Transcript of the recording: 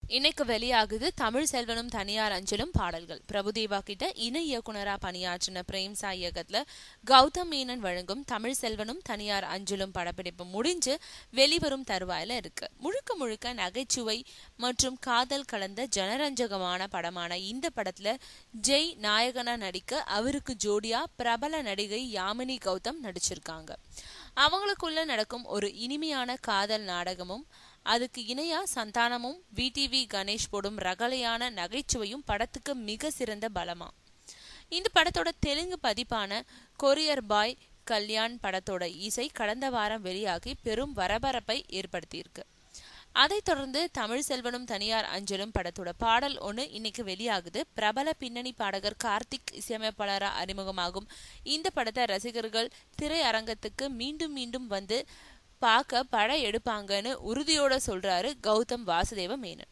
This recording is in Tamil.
இன்னைக்கு வெளியாகுது தமிழ் செல்வனும் தனியார் அஞ்சலும் பாடல்கள். பிரபுதேவா கிட்ட இணை இயக்குனரா பணியாற்றின பிரேம்சா இயக்கத்துல கௌதம் மேனன் வழங்கும் தமிழ் செல்வனும் தனியார் அஞ்சலும் படப்பிடிப்பு முடிஞ்சு வெளிவரும் தருவாயில இருக்கு. முழுக்க முழுக்க நகைச்சுவை மற்றும் காதல் கலந்த ஜனரஞ்சகமான படமான இந்த படத்துல ஜெய் நாயகனா நடிக்க அவருக்கு ஜோடியா பிரபல நடிகை யாமினி கௌதம் நடிச்சிருக்காங்க. அவங்களுக்குள்ள நடக்கும் ஒரு இனிமையான காதல் நாடகமும் அதுக்கு இணையா சந்தானமும் விடிவி கணேஷ் போடும் ரகலையான நகைச்சுவையும் படத்துக்கு மிக சிறந்த பலமா. இந்த படத்தோட தெலுங்கு பதிப்பான கொரியர் பாய் கல்யாண் படத்தோட இசை கடந்த வாரம் வெளியாகி பெரும் பரபரப்பை ஏற்படுத்தியிருக்கு. அதைத் தொடர்ந்து தமிழ் செல்வனும் தனியார் அஞ்சலும் படத்தோட பாடல் ஒன்று இன்னைக்கு வெளியாகுது. பிரபல பின்னணி பாடகர் கார்த்திக் இசையமைப்பாளரா அறிமுகமாகும் இந்த படத்தை ரசிகர்கள் திரையரங்கத்துக்கு மீண்டும் மீண்டும் வந்து பார்க்க படம் எடுப்பாங்கன்னு உறுதியோட சொல்றாரு கௌதம் வாசுதேவ மேனன்.